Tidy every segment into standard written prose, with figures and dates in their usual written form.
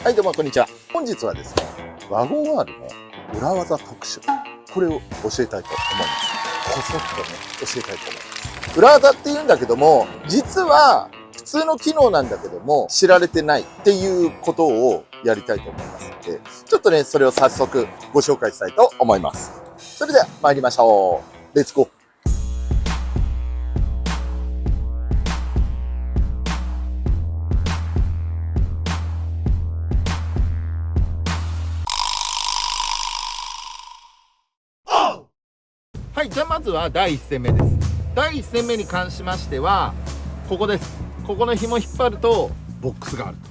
はい、どうもこんにちは。本日はですね、ワゴン R の裏技特集、これを教えたいと思います。こそっとね、教えたいと思います。裏技って言うんだけども、実は普通の機能なんだけども、知られてないっていうことをやりたいと思いますので、ちょっとね、それを早速ご紹介したいと思います。それでは参りましょう。レッツゴー。はい、じゃあまずは第1戦目です。第1戦目に関しましては、ここです。ここの紐引っ張ると、ボックスがあると。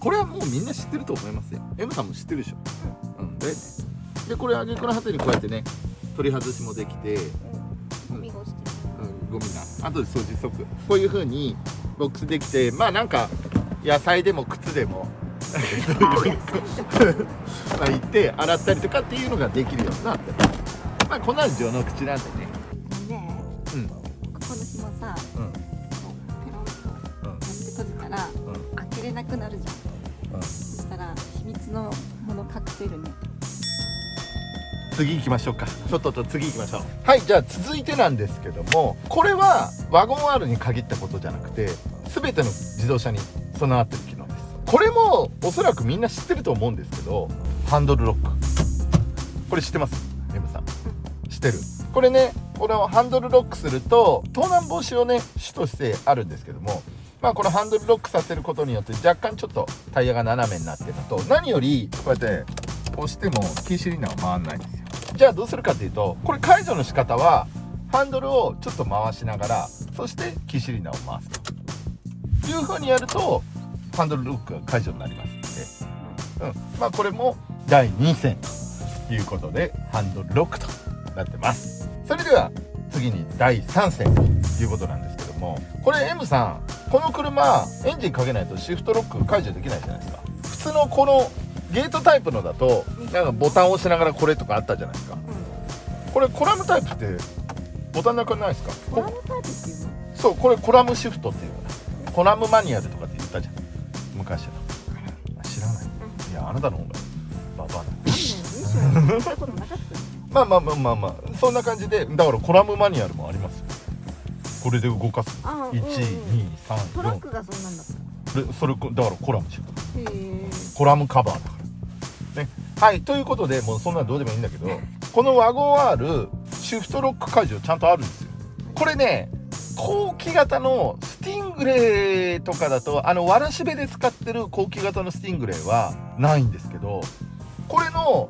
これはもうみんな知ってると思いますよ。M さんも知ってるでしょ。で、これ、挙句の果てにこうやってね、取り外しもできて、ゴミな。あとで掃除即。こういう風にボックスできて、まあなんか、野菜でも靴でも、まあ行って洗ったりとかっていうのができるようになってます。まあこんなの序の口なんでね。ここの紐さ、ペロンとやって閉じたら、開けれなくなるじゃん。そしたら秘密のもの隠せるね。次行きましょうか。次行きましょう。はい、じゃあ続いてなんですけども、これはワゴン R に限ったことじゃなくて、全ての自動車に備わってる機能です。これもおそらくみんな知ってると思うんですけど、ハンドルロック。これ知ってます？ M さん。知ってる？これね、このハンドルロックすると盗難防止をね主としてあるんですけども、まあこのハンドルロックさせることによって若干ちょっとタイヤが斜めになってるのと、何よりこうやって押してもキーシリンダーは回らないんですよ。じゃあどうするかっていうと、これ解除の仕方はハンドルをちょっと回しながら、そしてキーシリンダーを回すという風にやるとハンドルロックが解除になりますので、まあこれも第2戦ということでハンドルロックとなってます。それでは次に第3戦ということなんですけども、これ M さん、この車エンジンかけないとシフトロック解除できないじゃないですか。普通のこのゲートタイプのだとなんかボタンを押しながらこれとかあったじゃないですか。これコラムタイプってボタンなくないですか？コラムタイプっていうの？そう、これコラムシフトっていうの。コラムマニュアルとかって言ったじゃん、昔は。知らない？いや、あなたの方がババアだ。まあそんな感じで、だからコラムマニュアルもありますよ。これで動かす。1、2、3、4。トラックがそんなんだった。それだからコラムシフト。コラムカバーだからね。はい、ということで、もうそんなのどうでもいいんだけど、このワゴン R シフトロック解除ちゃんとあるんですよ。これね、後期型のスティングレーとかだと、わらしべで使ってる後期型のスティングレーはないんですけど、これの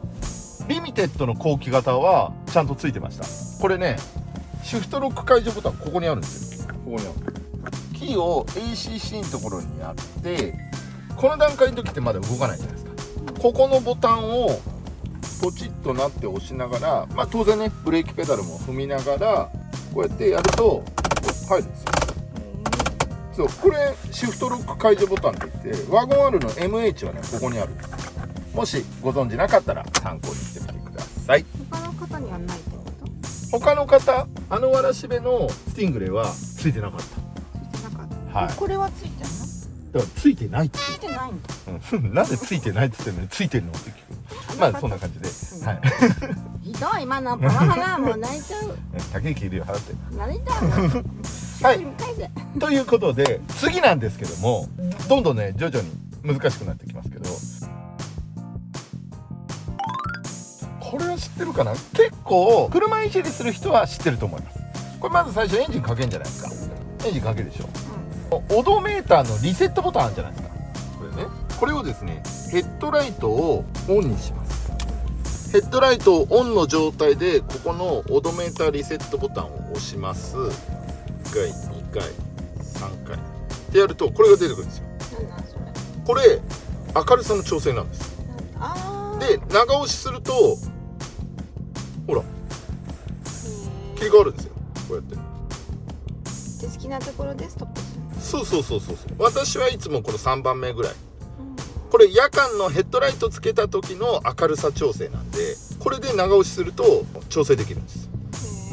リミテッドの後期型はちゃんとついてました。これね、シフトロック解除ボタンここにあるんですよ。ここにある。キーを ACC のところにあって、この段階の時ってまだ動かないじゃないですか。ここのボタンをポチッとなって押しながら、まあ当然ね、ブレーキペダルも踏みながらこうやってやると入るんですよ。そう、これシフトロック解除ボタンって言って、ワゴン R の MH はね、ここにあるんです。もしご存知なかったら参考にしてみてください。他の方にはないってこと？他の方、わらしべのスティングレーはついてなかった。ついてなかった。はい。これはついてるの？だからついてないって。ついてないんだ。なんでついてないって言ってんのについてるのって聞く。まあそんな感じで、はい。ひどい、今のパワハラもう泣いちゃう。竹内いるよ、払って。泣いちゃう。はい。ということで次なんですけども、どんどんね徐々に難しくなってきますけど、これは知ってるかな？結構車いじりする人は知ってると思います。これまず最初エンジンかけんじゃないですか。エンジンかけるでしょ。オドメーターのリセットボタンあるじゃないですか。これね、これをですね、ヘッドライトをオンにします。ヘッドライトをオンの状態で、ここのオドメーターリセットボタンを押します。1回、2回、3回ってやるとこれが出てくるんですよ。これ明るさの調整なんです。で、長押しするとほら切り替わるんですよ。こうやってで、好きなところでストップする。そう。私はいつもこの3番目ぐらい。これ夜間のヘッドライトつけた時の明るさ調整なんで、これで長押しすると調整できるんです。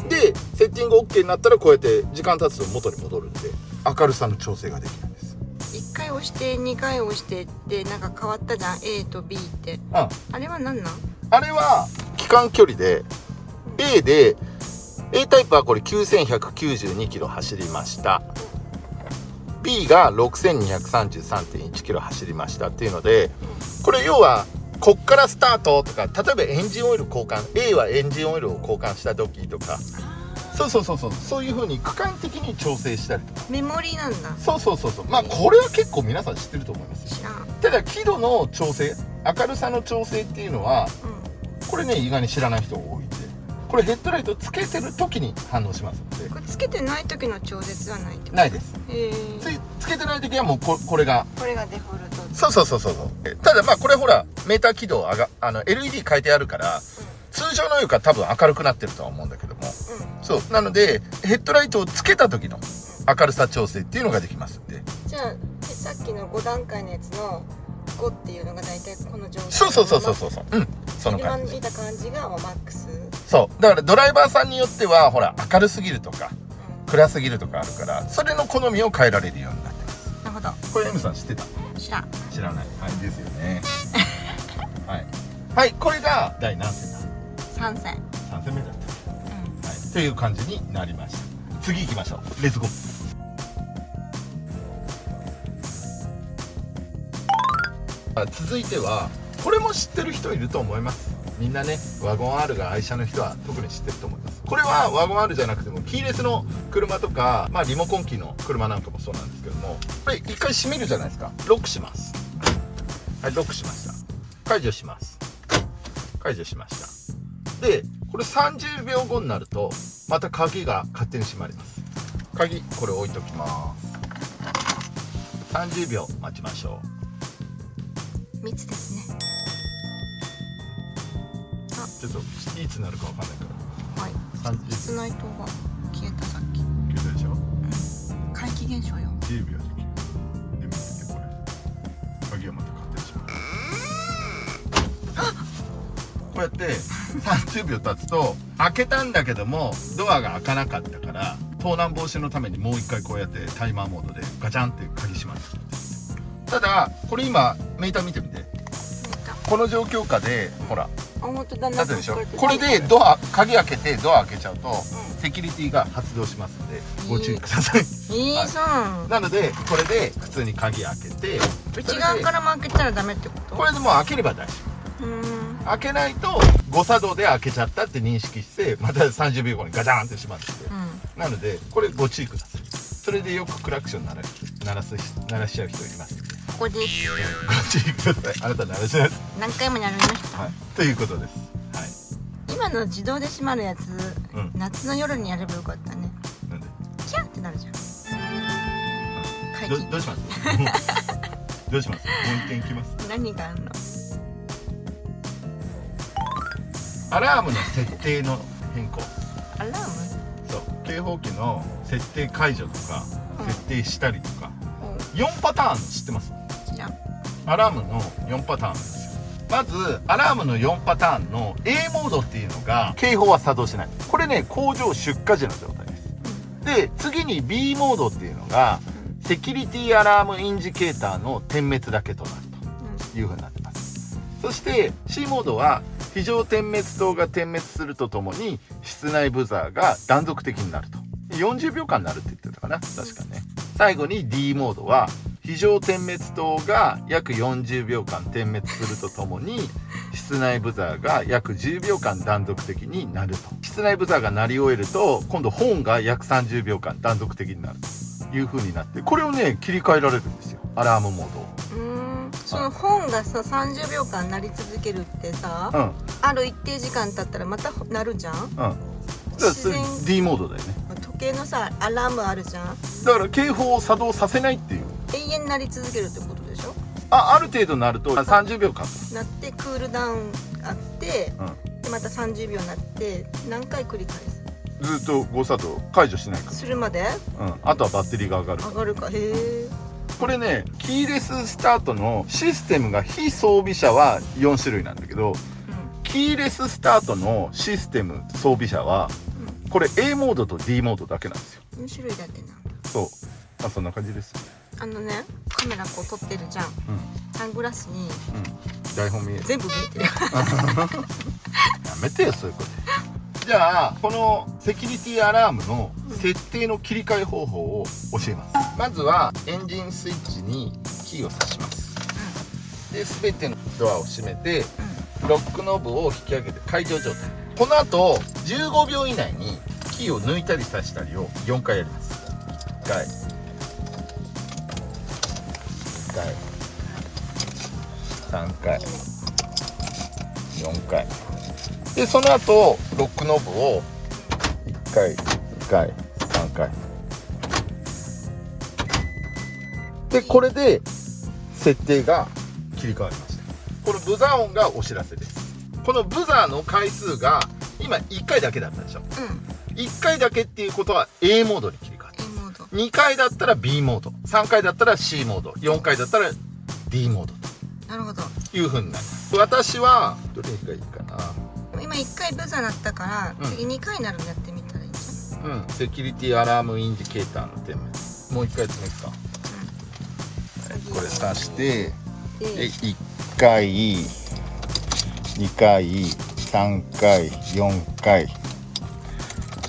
で、セッティング OK になったらこうやって時間経つと元に戻るんで、明るさの調整ができるんです。一回回押して2回押してってなんか変わったじゃん A と B って。あれは何なん？あれは期間距離で A で A タイプはこれ9192キロ走りました。B が 6233.1 キロ走りましたっていうので、これ要はこっからスタートとか、例えばエンジンオイル交換、 A はエンジンオイルを交換した時とか、そういう風に区間的に調整したりとか。メモリなんだ。そうまあこれは結構皆さん知ってると思いますよ。ただ輝度の調整、明るさの調整っていうのは、これね意外に知らない人が多いんで、これヘッドライトつけてる時に反応しますので。これつけてない時の調節はないってこと？ないです。つけてない時はもうこれがデフォルト。そうただまあこれほらメーター輝度LED 変えてあるから、通常のよりか多分明るくなってるとは思うんだけども、そうなのでヘッドライトをつけた時の明るさ調整っていうのができますんで。じゃあさっきの5段階のやつの5っていうのが大体この状態。そうその感じ。今見た感じがマックス。そうだからドライバーさんによってはほら明るすぎるとか、暗すぎるとかあるから、それの好みを変えられるようになってます。なるほど。これ M さん知ってた？知らない。はいですよね。はいこれが第何戦だ？3戦目だった。という感じになりました。次行きましょう。レッツゴー。続いてはこれも知ってる人いると思います。みんなねワゴン R が愛車の人は特に知ってると思います。これはワゴン R じゃなくてもキーレスの車とか、まあ、リモコンキーの車なんかもそうなんですけども、これ一回閉めるじゃないですか。ロックします。はいロックしました。解除します。解除しました。でこれ30秒後になるとまた鍵が勝手に閉まります。鍵これ置いときます。30秒待ちましょう。密ですね。ちょっといつなるかわかんないから。はい。室内灯が消えた。さっき消えたでしょ。怪奇現象よ。10秒で見てこれ鍵をまた勝手に閉まる。こうやって30秒経つと開けたんだけどもドアが開かなかったから、盗難防止のためにもう一回こうやってタイマーモードでガチャンって鍵閉まる。ただこれ今メーター見てみて。この状況下でほら本当だだってでしょ。これで鍵開けてドア開けちゃうと、セキュリティが発動しますのでご注意ください。なのでこれで普通に鍵開けて、内側からも開けたらダメってこと？これでもう開ければ大丈夫。開けないと誤作動で開けちゃったって認識してまた30秒後にガチャンって閉まるんで、なのでこれご注意ください。それでよくクラクション鳴らしちゃう人います。ここです。ご注意ください。あなた鳴らします。何回もやりました。ということです。今の自動で閉まるやつ、夏の夜にやればよかったね。なんで？キャーってなるじゃん。どうします？どうします？もう一点いきます。何があるの？アラームの設定の変更。アラーム？そう、警報器の設定解除とか、設定したりとか、4パターン知ってます？アラームの4パターンですよ。まずアラームの4パターンの A モードっていうのが警報は作動しない。これね工場出荷時の状態です。で次に B モードっていうのがセキュリティアラームインジケーターの点滅だけとなるというふうになってます。そして C モードは非常点滅灯が点滅するとともに室内ブザーが断続的になると。40秒間になるって言ってたかな、確かね。最後に D モードは非常点滅灯が約40秒間点滅するとともに室内ブザーが約10秒間断続的になると。室内ブザーが鳴り終えると今度ホーンが約30秒間断続的になるという風になって、これをね切り替えられるんですよ、アラームモードを。そのホーンがさ30秒間鳴り続けるってさ、ある一定時間経ったらまた鳴るじゃん。自然 D モードだよね。時計のさアラームあるじゃん。だから警報を作動させないっていう。永遠になり続けるってことでしょ。ある程度なると30秒間なってクールダウンあって、でまた30秒になって何回繰り返す？ずっと誤作動解除しないからするまで。あとはバッテリーが上がるか。へえ。これねキーレススタートのシステムが非装備車は4種類なんだけど、キーレススタートのシステム装備車はこれ A モードと D モードだけなんですよ。4種類だってなんだ。そう、そんな感じです。カメラこう撮ってるじゃん。サングラスに台本見える。全部見えてる。やめてよそういうこと。じゃあこのセキュリティアラームの設定の切り替え方法を教えます。まずはエンジンスイッチにキーを挿します。で全てのドアを閉めてロックノブを引き上げて解除状態。この後15秒以内にキーを抜いたり挿したりを4回やります。1回2回3回4回で、その後ロックノブを1回2回3回で、これで設定が切り替わりました。このブザー音がお知らせです。このブザーの回数が今1回だけだったでしょ。1回だけっていうことは A モードに切り替わってます。2回だったら B モード、3回だったら C モード、4回だったら D モードと。なるほど。いう風になります。私はどれがいいかな。今1回ブザーなったから、次2回になるのやってみたらいいじゃん。セキュリティアラームインディケーターの点滅。もう1回やってみますか。これ挿してで1回2回3回4回で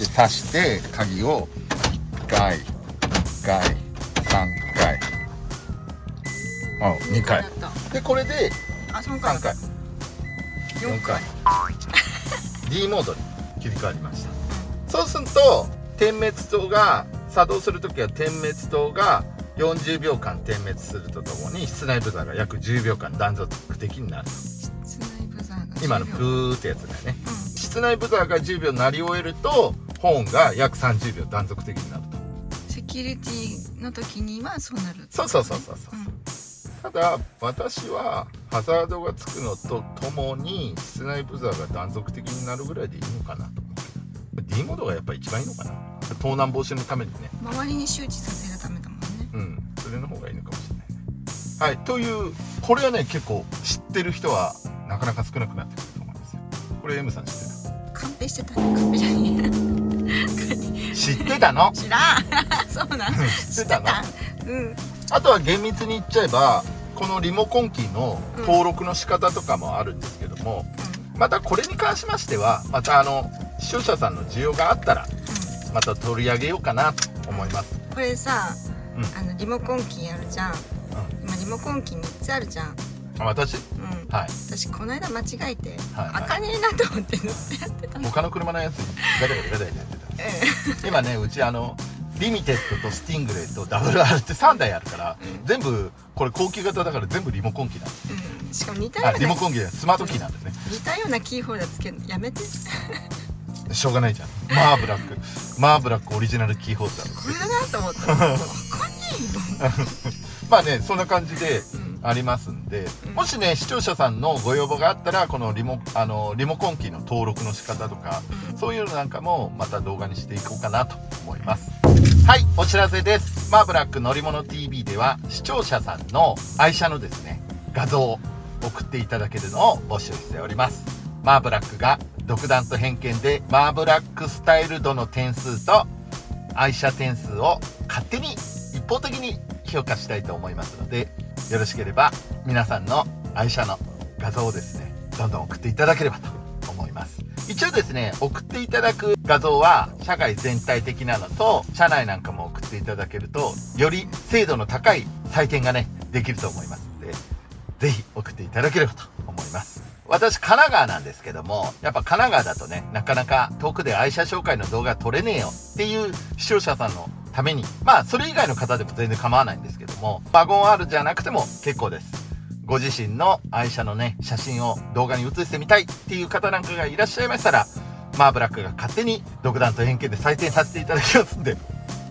挿して鍵を1回2回3回2回で、これで3回4回D モードに切り替わりました。そうすると点滅灯が作動するときは点滅灯が40秒間点滅するとともに室内ブザーが約10秒間断続的になる。室内ブザーが今のプーってやつだよね。室内ブザーが10秒鳴り終えるとホーンが約30秒断続的になると。セキュリティの時にはそうなる。そう。ただ私はハザードがつくのとともに室内ブザーが断続的になるぐらいでいいのかなと思うけど、 D モードがやっぱり一番いいのかな。盗難防止のためにね、周りに周知させるためだもんね。それの方がいいのかもしれないね。はい、というこれはね結構知ってる人はなかなか少なくなってくると思うんですよ。これ M さん知ってカンペしてたね。カンペじゃねる？知ってたの？知らん。そうなん。知ってたの？うん。あとは厳密に言っちゃえばこのリモコンキーの登録の仕方とかもあるんですけども、またこれに関しましてはまた視聴者さんの需要があったらまた取り上げようかなと思います。これさ、リモコンキーあるじゃん。今リモコンキー3つあるじゃん。私？はい。私この間間違えてはい開かねえなと思って塗ってやってたの。他の車のやつにガタガタやってた。今ねうちリミテッドとスティングレーと WR って3台あるから、全部これ後期型だから全部リモコンキーなんです。しかも似たようなリモコンキースマートキーなんですね。似たようなキーホルダーつけるのやめて。しょうがないじゃん。マーブラックオリジナルキーホルダー。これだなと思った。他にまあねそんな感じでありますんで、もしね視聴者さんのご要望があったらこのリモコンキーの登録の仕方とか、そういうのなんかもまた動画にしていこうかなと思います。はい、お知らせです。マーブラック乗り物 TV では視聴者さんの愛車のですね画像を送っていただけるのを募集しております。マーブラックが独断と偏見でマーブラックスタイル度の点数と愛車点数を勝手に一方的に評価したいと思いますので、よろしければ皆さんの愛車の画像をですねどんどん送っていただければと思います。一応ですね送っていただく画像は社外全体的なのと車内なんかも送っていただけるとより精度の高い採点がねできると思いますので、ぜひ送っていただければと思います。私神奈川なんですけども、やっぱ神奈川だとねなかなか遠くで愛車紹介の動画撮れねえよっていう視聴者さんのために、まあそれ以外の方でも全然構わないんですけども、ワゴン R じゃなくても結構です。ご自身の愛車のね写真を動画に写してみたいっていう方なんかがいらっしゃいましたら、マーブラックが勝手に独断と偏見で採点させていただきますんで、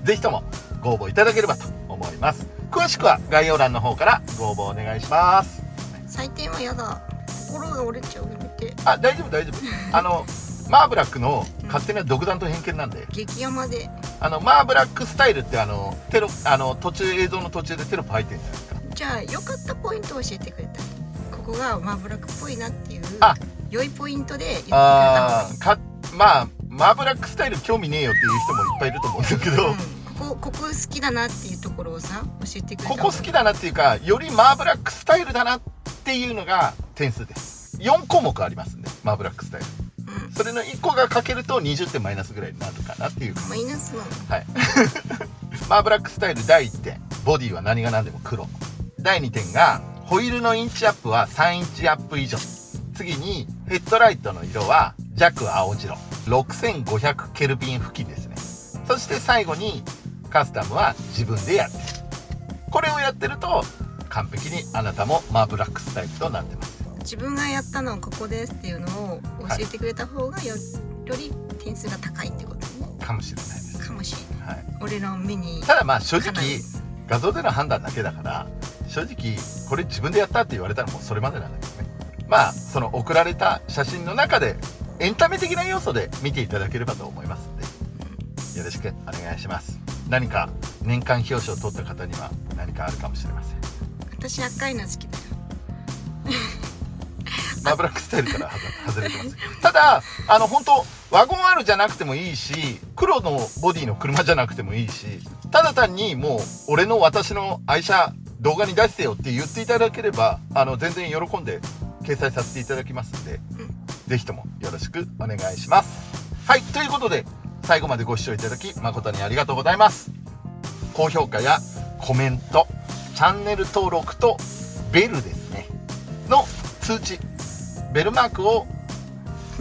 ぜひともご応募いただければと思います。詳しくは概要欄の方からご応募お願いします。採点はやだ。心が折れちゃう。やめて。大丈夫マーブラックの勝手な独断と偏見なんで、激ヤマでマーブラックスタイルってテロ途中映像の途中でテロップ入ってるんじゃないですか。じゃあ良かったポイントを教えてくれたら、ここがマーブラックっぽいなっていう良いポイントで言ってくれた方がいい。まあマーブラックスタイル興味ねえよっていう人もいっぱいいると思うんですけど、ここ好きだなっていうところをさ教えてくれた。ここ好きだなっていうか、よりマーブラックスタイルだなっていうのが点数です。4項目ありますんで、マーブラックスタイル、それの1個がかけると20点マイナスぐらいになるかなっていう。マイナスなの？はいマーブラックスタイル第1点、ボディは何が何でも黒。第2点がホイールのインチアップは3インチアップ以上。次にヘッドライトの色は弱青白、6500ケルビン付近ですね。そして最後にカスタムは自分でやってる。これをやってると完璧にあなたもマーブラックスタイルとなってます。自分がやったのはここですっていうのを教えてくれた方がより点数が高いってことね。かもしれないです。かもしれない、はい、俺の目に。ただまあ正直画像での判断だけだから、正直これ自分でやったって言われたらもうそれまでなんだけどね。まあその送られた写真の中でエンタメ的な要素で見ていただければと思いますので、よろしくお願いします。何か年間表彰を取った方には何かあるかもしれません。私赤いの好きだよマーブラックスタイルから外れてます。ただ本当ワゴン R じゃなくてもいいし、黒のボディの車じゃなくてもいいし、ただ単にもう私の愛車動画に出してよって言っていただければ全然喜んで掲載させていただきますので、ぜひともよろしくお願いします。はい、ということで最後までご視聴いただき誠にありがとうございます。高評価やコメント、チャンネル登録とベルですねの通知、ベルマークを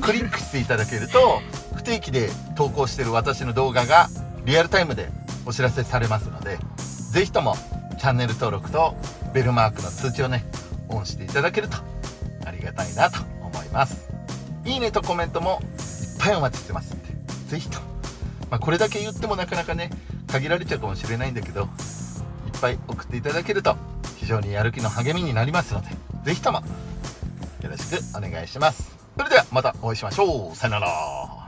クリックしていただけると不定期で投稿している私の動画がリアルタイムでお知らせされますので、ぜひともチャンネル登録とベルマークの通知をねオンしていただけるとありがたいなと思います。いいねとコメントもいっぱいお待ちしてますんで、ぜひとも、これだけ言ってもなかなかね限られちゃうかもしれないんだけど、いっぱい送っていただけると非常にやる気の励みになりますので、ぜひともよろしくお願いします。それではまたお会いしましょう。さよなら。